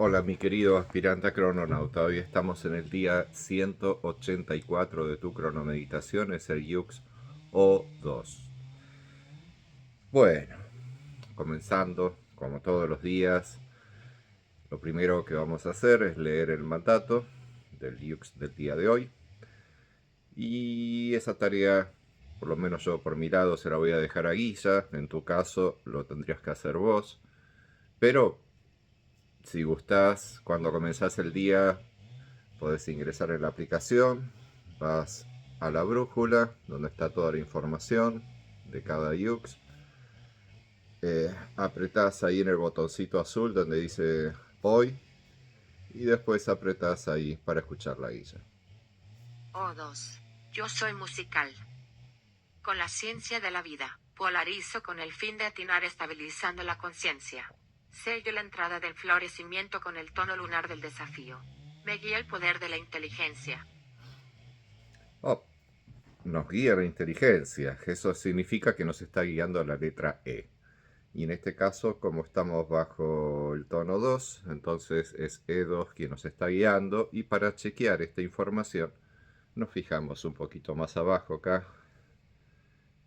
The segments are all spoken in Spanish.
Hola mi querido aspirante a crononauta, hoy estamos en el día 184 de tu cronomeditación, es el Yux O2. Bueno, comenzando como todos los días, lo primero que vamos a hacer es leer el mandato del Yux del día de hoy. Y esa tarea, por lo menos yo por mi lado, se la voy a dejar a Guilla, en tu caso lo tendrías que hacer vos, pero si gustás, cuando comenzás el día podés ingresar en la aplicación, vas a la brújula, donde está toda la información de cada Yux. Apretás ahí en el botoncito azul donde dice hoy y después apretás ahí para escuchar la guía. O2. Yo soy musical. Con la ciencia de la vida, polarizo con el fin de atinar estabilizando la conciencia. Sello la entrada del florecimiento con el tono lunar del desafío. Me guía el poder de la inteligencia. Oh, nos guía la inteligencia. Eso significa que nos está guiando a la letra E. Y en este caso, como estamos bajo el tono 2, entonces es E2 quien nos está guiando. Y para chequear esta información, nos fijamos un poquito más abajo acá,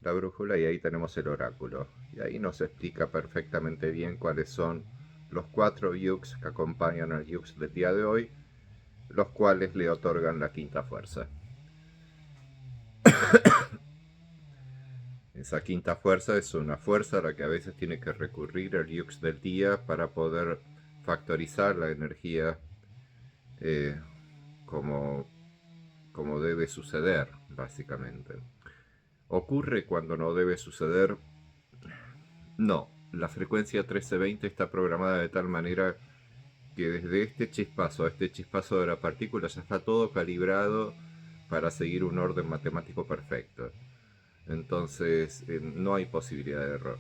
la brújula, y ahí tenemos el oráculo. Y ahí nos explica perfectamente bien cuáles son los 4 yux que acompañan al yux del día de hoy, los cuales le otorgan la quinta fuerza. Esa quinta fuerza es una fuerza a la que a veces tiene que recurrir el yux del día para poder factorizar la energía eh, como, como debe suceder, básicamente. ¿Ocurre cuando no debe suceder? No, la frecuencia 1320 está programada de tal manera que desde este chispazo a este chispazo de la partícula ya está todo calibrado para seguir un orden matemático perfecto. Entonces no hay posibilidad de error.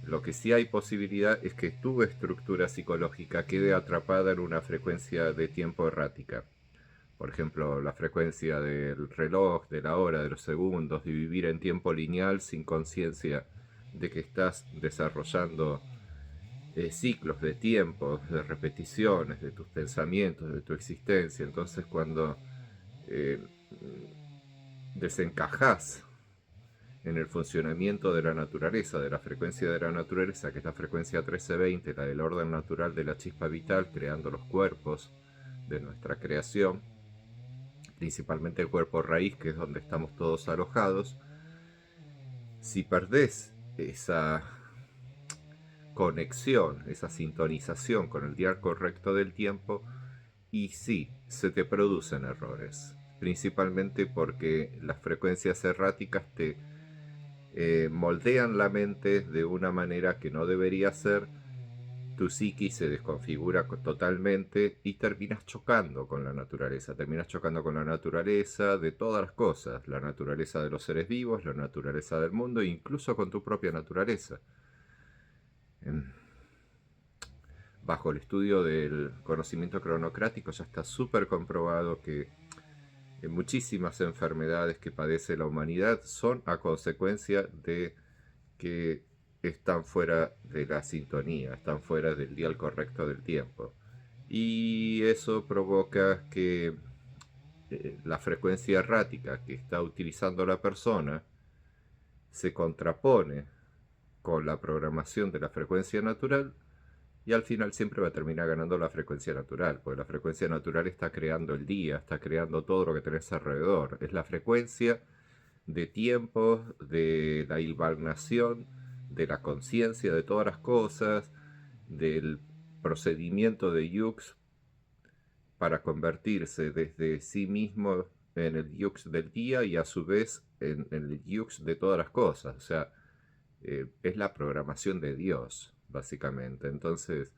Lo que sí hay posibilidad es que tu estructura psicológica quede atrapada en una frecuencia de tiempo errática. Por ejemplo, la frecuencia del reloj, de la hora, de los segundos, de vivir en tiempo lineal sin conciencia de que estás desarrollando ciclos de tiempo, de repeticiones, de tus pensamientos, de tu existencia. Entonces cuando eh, desencajas en el funcionamiento de la naturaleza, de la frecuencia de la naturaleza, que es la frecuencia 1320, la del orden natural de la chispa vital, creando los cuerpos de nuestra creación, principalmente el cuerpo raíz, que es donde estamos todos alojados. Si perdés esa conexión, esa sintonización con el dial correcto del tiempo, y sí, se te producen errores, principalmente porque las frecuencias erráticas te moldean la mente de una manera que no debería ser, tu psiquis se desconfigura totalmente y terminas chocando con la naturaleza, terminas chocando con la naturaleza de todas las cosas, la naturaleza de los seres vivos, la naturaleza del mundo e incluso con tu propia naturaleza. Bajo el estudio del conocimiento cronocrático ya está súper comprobado que muchísimas enfermedades que padece la humanidad son a consecuencia de que están fuera de la sintonía, están fuera del dial correcto del tiempo. Y eso provoca que la frecuencia errática que está utilizando la persona se contrapone con la programación de la frecuencia natural y al final siempre va a terminar ganando la frecuencia natural, porque la frecuencia natural está creando el día, está creando todo lo que tenés alrededor. Es la frecuencia de tiempo, de la hilvanación, de la conciencia de todas las cosas, del procedimiento de Yux para convertirse desde sí mismo en el Yux del día y a su vez en el Yux de todas las cosas. O sea, es la programación de Dios, básicamente. Entonces,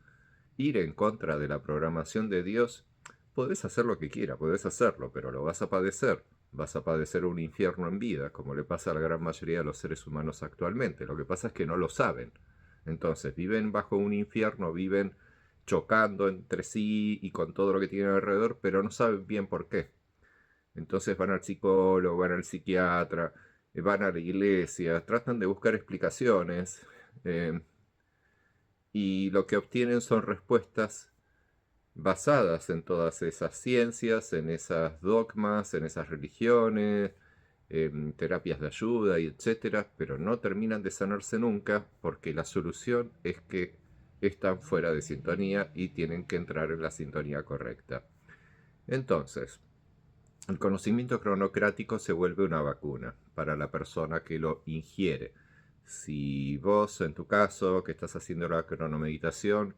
ir en contra de la programación de Dios, podés hacer lo que quieras, podés hacerlo, pero lo vas a padecer. Vas a padecer un infierno en vida, como le pasa a la gran mayoría de los seres humanos actualmente. Lo que pasa es que no lo saben. Entonces, viven bajo un infierno, viven chocando entre sí y con todo lo que tienen alrededor, pero no saben bien por qué. Entonces van al psicólogo, van al psiquiatra, van a la iglesia, tratan de buscar explicaciones, eh, y lo que obtienen son respuestas basadas en todas esas ciencias, en esas dogmas, en esas religiones, en terapias de ayuda y etcétera, pero no terminan de sanarse nunca porque la solución es que están fuera de sintonía y tienen que entrar en la sintonía correcta. Entonces, el conocimiento cronocrático se vuelve una vacuna para la persona que lo ingiere. Si vos, en tu caso, que estás haciendo la cronomeditación,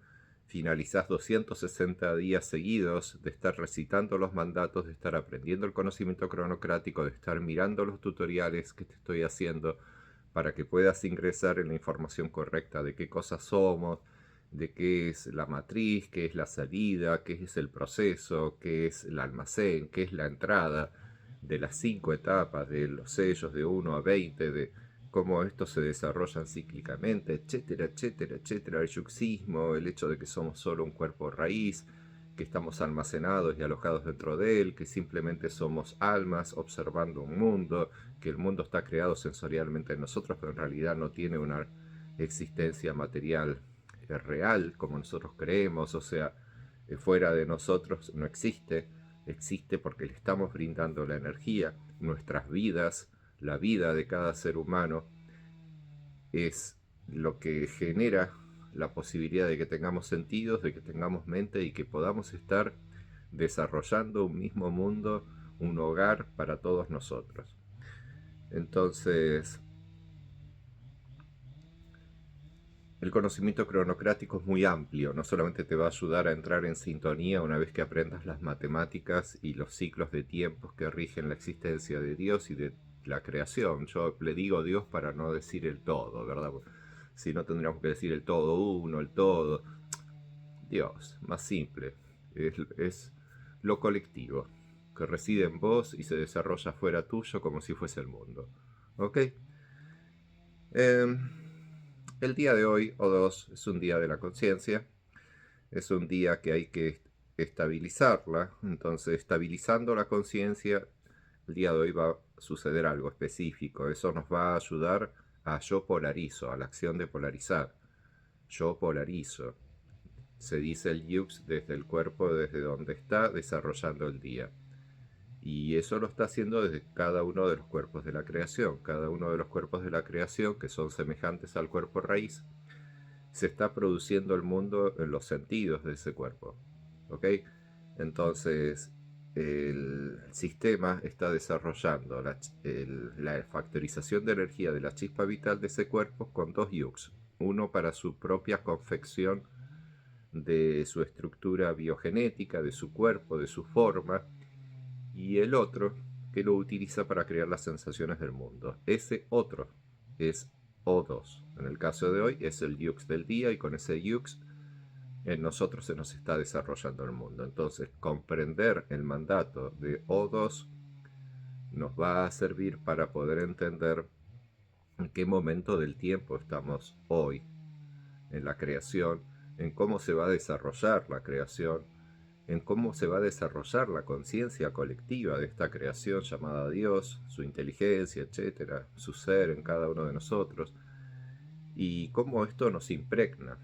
finalizás 260 días seguidos de estar recitando los mandatos, de estar aprendiendo el conocimiento cronocrático, de estar mirando los tutoriales que te estoy haciendo para que puedas ingresar en la información correcta de qué cosas somos, de qué es la matriz, qué es la salida, qué es el proceso, qué es el almacén, qué es la entrada, de las 5 etapas, de los sellos de 1 a 20, de cómo estos se desarrollan cíclicamente, etcétera, etcétera, etcétera, el yuxismo, el hecho de que somos solo un cuerpo raíz, que estamos almacenados y alojados dentro de él, que simplemente somos almas observando un mundo, que el mundo está creado sensorialmente en nosotros, pero en realidad no tiene una existencia material real como nosotros creemos, o sea, fuera de nosotros no existe, existe porque le estamos brindando la energía, nuestras vidas, la vida de cada ser humano es lo que genera la posibilidad de que tengamos sentidos, de que tengamos mente y que podamos estar desarrollando un mismo mundo, un hogar para todos nosotros. Entonces, el conocimiento cronocrático es muy amplio, no solamente te va a ayudar a entrar en sintonía una vez que aprendas las matemáticas y los ciclos de tiempos que rigen la existencia de Dios y de la creación. Yo le digo Dios para no decir el todo, ¿verdad? Si no tendríamos que decir el todo uno, el todo. Dios, más simple, es lo colectivo, que reside en vos y se desarrolla fuera tuyo como si fuese el mundo. ¿Ok? Eh, el día de hoy, O2, es un día de la conciencia, es un día que hay que estabilizarla, entonces estabilizando la conciencia, el día de hoy va a suceder algo específico, eso nos va a ayudar a yo polarizo, a la acción de polarizar. Yo polarizo, se dice el yux desde el cuerpo, desde donde está desarrollando el día. Y eso lo está haciendo desde cada uno de los cuerpos de la creación. Cada uno de los cuerpos de la creación, que son semejantes al cuerpo raíz, se está produciendo el mundo en los sentidos de ese cuerpo. ¿Ok? Entonces, el sistema está desarrollando la factorización de energía de la chispa vital de ese cuerpo con dos yux. Uno para su propia confección de su estructura biogenética, de su cuerpo, de su forma, y el otro que lo utiliza para crear las sensaciones del mundo. Ese otro es O2. En el caso de hoy es el Yux del día y con ese Yux en nosotros se nos está desarrollando el mundo. Entonces, comprender el mandato de O2 nos va a servir para poder entender en qué momento del tiempo estamos hoy en la creación, en cómo se va a desarrollar la creación, en cómo se va a desarrollar la conciencia colectiva de esta creación llamada Dios, su inteligencia, etcétera, su ser en cada uno de nosotros, y cómo esto nos impregna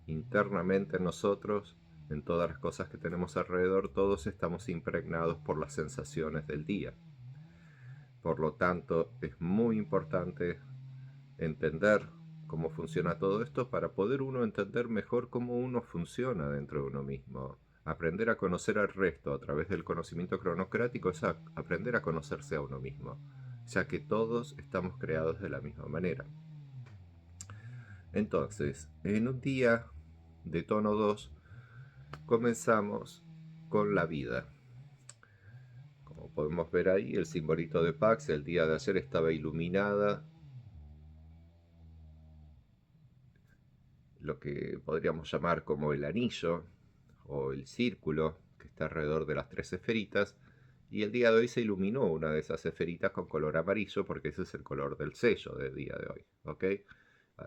internamente en nosotros, en todas las cosas que tenemos alrededor, todos estamos impregnados por las sensaciones del día. Por lo tanto, es muy importante entender cómo funciona todo esto para poder uno entender mejor cómo uno funciona dentro de uno mismo. Aprender a conocer al resto a través del conocimiento cronocrático es aprender a conocerse a uno mismo, ya que todos estamos creados de la misma manera. Entonces, en un día de tono 2, comenzamos con la vida. Como podemos ver ahí, el simbolito de Pax el día de ayer estaba iluminada, lo que podríamos llamar como el anillo o el círculo que está alrededor de las tres esferitas, y el día de hoy se iluminó una de esas esferitas con color amarillo porque ese es el color del sello del día de hoy. ¿Ok?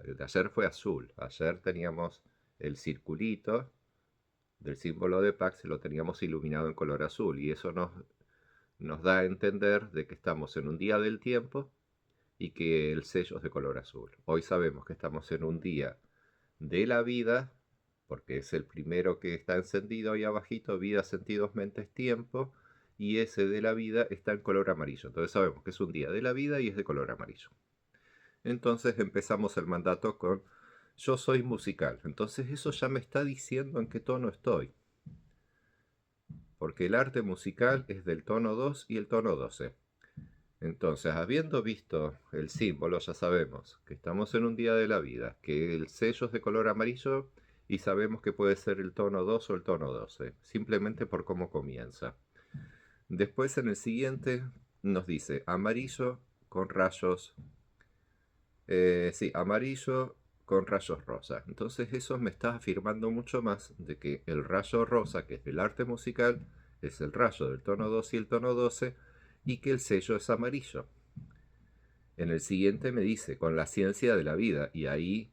El de ayer fue azul, ayer teníamos el circulito del símbolo de Pax, lo teníamos iluminado en color azul, y eso nos da a entender de que estamos en un día del tiempo y que el sello es de color azul. Hoy sabemos que estamos en un día de la vida porque es el primero que está encendido ahí abajito, vida, sentidos, mentes, tiempo, y ese de la vida está en color amarillo. Entonces sabemos que es un día de la vida y es de color amarillo. Entonces empezamos el mandato con yo soy musical. Entonces eso ya me está diciendo en qué tono estoy. Porque el arte musical es del tono 2 y el tono 12. Entonces, habiendo visto el símbolo, ya sabemos que estamos en un día de la vida, que el sello es de color amarillo y sabemos que puede ser el tono 2 o el tono 12, simplemente por cómo comienza. Después en el siguiente nos dice amarillo con rayos, sí, amarillo con rayos rosa. Entonces eso me está afirmando mucho más de que el rayo rosa, que es del arte musical, es el rayo del tono 2 y el tono 12, y que el sello es amarillo. En el siguiente me dice con la ciencia de la vida, y ahí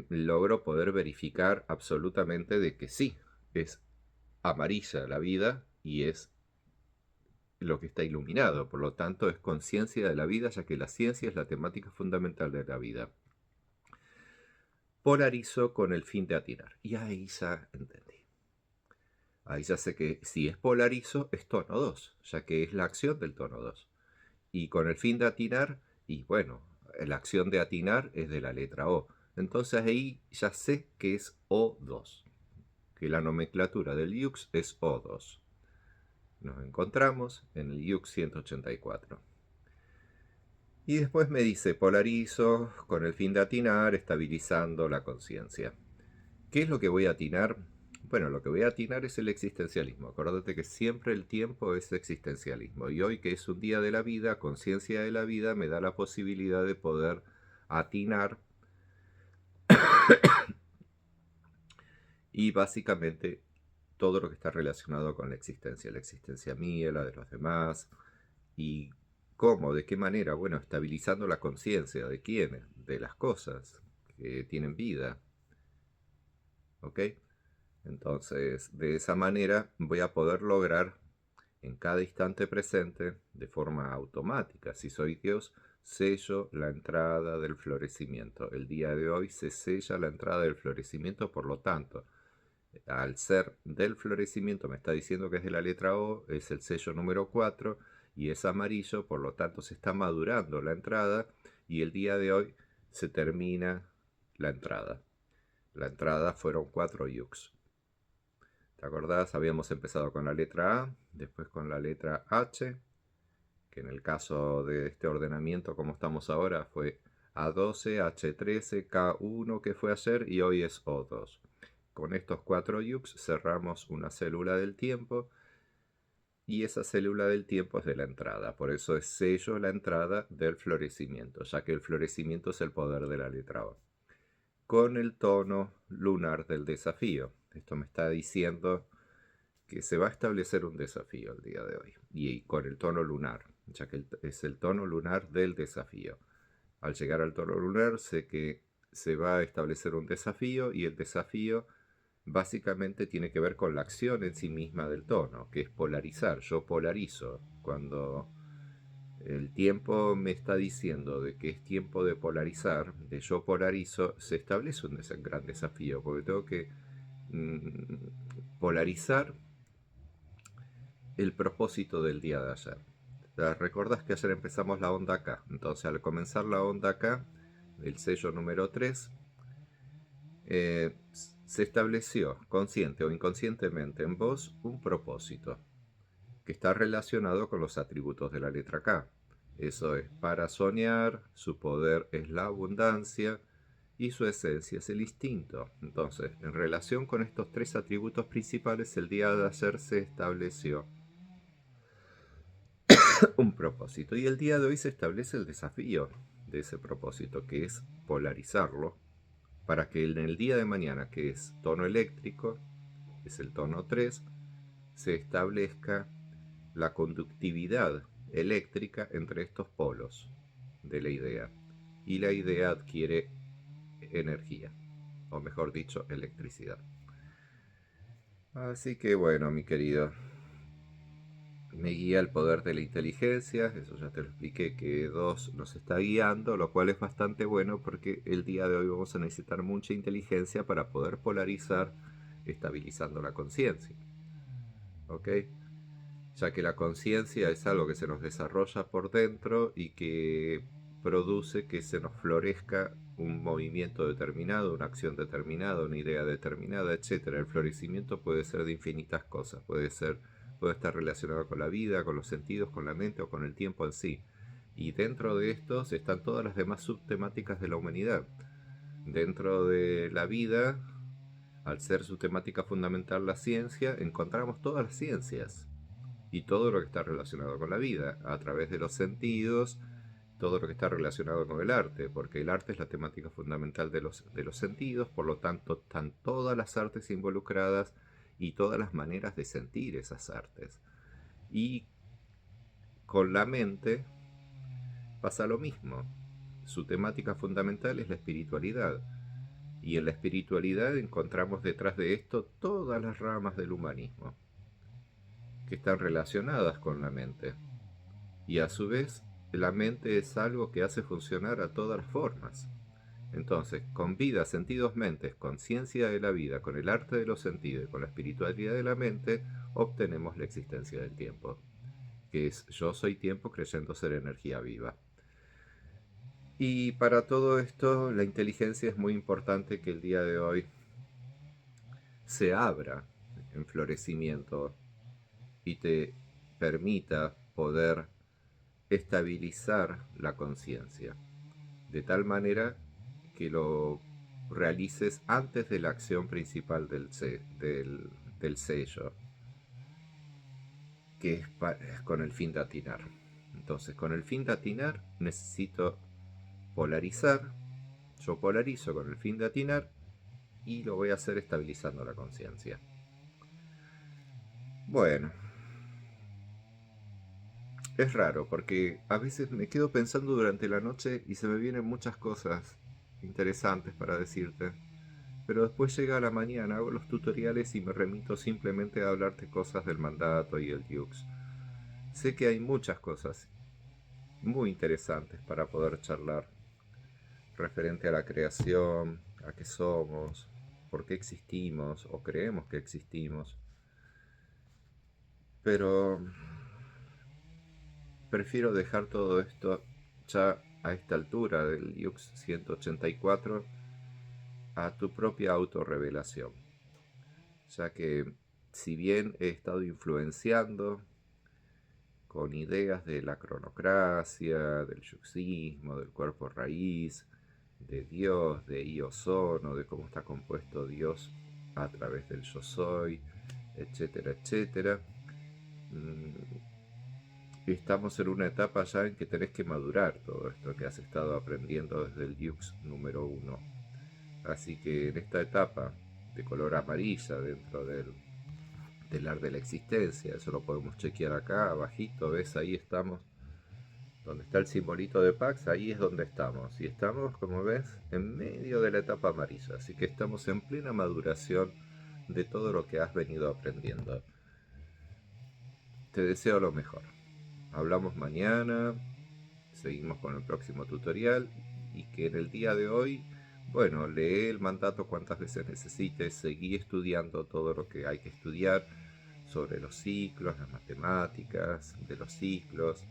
logro poder verificar absolutamente de que sí, es amarilla la vida y es lo que está iluminado, por lo tanto es conciencia de la vida, ya que la ciencia es la temática fundamental de la vida. Polarizo con el fin de atinar, y ahí ya entendí. Ahí ya sé que si es polarizo es tono 2, ya que es la acción del tono 2. Y con el fin de atinar, y bueno, la acción de atinar es de la letra O. Entonces ahí ya sé que es O2, que la nomenclatura del IUX es O2. Nos encontramos en el IUX 184. Y después me dice polarizo con el fin de atinar, estabilizando la conciencia. ¿Qué es lo que voy a atinar? Bueno, lo que voy a atinar es el existencialismo. Acuérdate que siempre el tiempo es existencialismo. Y hoy que es un día de la vida, conciencia de la vida, me da la posibilidad de poder atinar y básicamente todo lo que está relacionado con la existencia mía, la de los demás, y cómo, de qué manera, bueno, estabilizando la conciencia de quiénes, de las cosas que tienen vida, ¿ok? Entonces, de esa manera voy a poder lograr en cada instante presente, de forma automática, si soy Dios, sello la entrada del florecimiento. El día de hoy se sella la entrada del florecimiento, por lo tanto, al ser del florecimiento, me está diciendo que es de la letra O, es el sello número 4 y es amarillo, por lo tanto se está madurando la entrada y el día de hoy se termina la entrada. La entrada fueron 4 yux. ¿Te acordás? Habíamos empezado con la letra A, después con la letra H, que en el caso de este ordenamiento como estamos ahora fue A12, H13, K1 que fue ayer y hoy es O2. Con estos 4 yux cerramos una célula del tiempo y esa célula del tiempo es de la entrada. Por eso es sello la entrada del florecimiento, ya que el florecimiento es el poder de la letra O. Con el tono lunar del desafío. Esto me está diciendo que se va a establecer un desafío el día de hoy. Y con el tono lunar, ya que es el tono lunar del desafío. Al llegar al tono lunar sé que se va a establecer un desafío y el desafío básicamente tiene que ver con la acción en sí misma del tono, que es polarizar. Yo polarizo. Cuando el tiempo me está diciendo de que es tiempo de polarizar, de yo polarizo, se establece un gran desafío, porque tengo que polarizar el propósito del día de ayer. ¿Recordás que ayer empezamos la onda K? Entonces al comenzar la onda K, el sello número 3, se estableció consciente o inconscientemente en vos un propósito que está relacionado con los atributos de la letra K. Eso es para soñar, su poder es la abundancia y su esencia es el instinto. Entonces, en relación con estos 3 atributos principales, el día de ayer se estableció un propósito y el día de hoy se establece el desafío de ese propósito, que es polarizarlo para que en el día de mañana, que es tono eléctrico, es el tono 3, se establezca la conductividad eléctrica entre estos polos de la idea y la idea adquiere energía, o mejor dicho, electricidad. Así que bueno, mi querido, Me guía el poder de la inteligencia, eso ya te lo expliqué, que 2 nos está guiando, lo cual es bastante bueno porque el día de hoy vamos a necesitar mucha inteligencia para poder polarizar, estabilizando la conciencia. ¿Ok? Ya que la conciencia es algo que se nos desarrolla por dentro y que produce que se nos florezca un movimiento determinado, una acción determinada, una idea determinada, etcétera. El florecimiento puede ser de infinitas cosas, puede estar relacionado con la vida, con los sentidos, con la mente o con el tiempo en sí. Y dentro de estos están todas las demás subtemáticas de la humanidad. Dentro de la vida, al ser su temática fundamental la ciencia, encontramos todas las ciencias y todo lo que está relacionado con la vida, a través de los sentidos, todo lo que está relacionado con el arte, porque el arte es la temática fundamental de los sentidos, por lo tanto están todas las artes involucradas y todas las maneras de sentir esas artes. Y con la mente pasa lo mismo. Su temática fundamental es la espiritualidad. Y en la espiritualidad encontramos detrás de esto todas las ramas del humanismo, que están relacionadas con la mente. Y a su vez, la mente es algo que hace funcionar a todas las formas. Entonces, con vida, sentidos, mentes, conciencia de la vida, con el arte de los sentidos y con la espiritualidad de la mente, obtenemos la existencia del tiempo, que es yo soy tiempo creyendo ser energía viva. Y para todo esto, la inteligencia es muy importante que el día de hoy se abra en florecimiento y te permita poder estabilizar la conciencia, de tal manera que lo realices antes de la acción principal del sello, que es con el fin de atinar. Entonces, con el fin de atinar necesito polarizar, yo polarizo con el fin de atinar y lo voy a hacer estabilizando la conciencia. Bueno, es raro porque a veces me quedo pensando durante la noche y se me vienen muchas cosas interesantes para decirte. Pero después llega la mañana, hago los tutoriales y me remito simplemente a hablarte cosas del mandato y el Dux. Sé que hay muchas cosas muy interesantes para poder charlar referente a la creación, a qué somos, por qué existimos o creemos que existimos. Pero prefiero dejar todo esto ya a esta altura del Dux 184 a tu propia autorrevelación, ya que si bien he estado influenciando con ideas de la cronocracia, del yuxismo, del cuerpo raíz, de Dios, de Io Sono, de cómo está compuesto Dios a través del yo soy, etcétera, etcétera. Estamos en una etapa ya en que tenés que madurar todo esto que has estado aprendiendo desde el Dux número 1. Así que en esta etapa de color amarilla dentro del ar de la existencia, eso lo podemos chequear acá abajito, ves, ahí estamos, donde está el simbolito de Pax, ahí es donde estamos, y estamos, como ves, en medio de la etapa amarilla, así que estamos en plena maduración de todo lo que has venido aprendiendo. Te deseo lo mejor. Hablamos mañana, seguimos con el próximo tutorial, y que en el día de hoy, bueno, lee el mandato cuantas veces necesites, seguí estudiando todo lo que hay que estudiar sobre los ciclos, las matemáticas de los ciclos,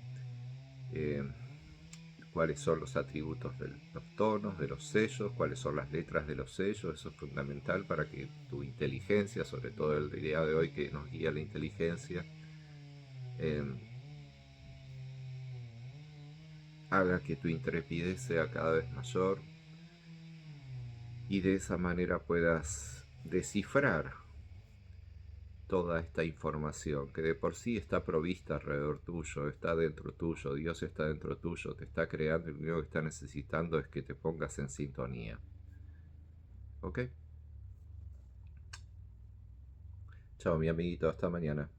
cuáles son los atributos de los tonos, de los sellos, cuáles son las letras de los sellos. Eso es fundamental para que tu inteligencia, sobre todo el día de hoy que nos guía la inteligencia, haga que tu intrepidez sea cada vez mayor y de esa manera puedas descifrar toda esta información que de por sí está provista alrededor tuyo, está dentro tuyo, Dios está dentro tuyo, te está creando y lo único que está necesitando es que te pongas en sintonía. ¿Ok? Chao, mi amiguito, hasta mañana.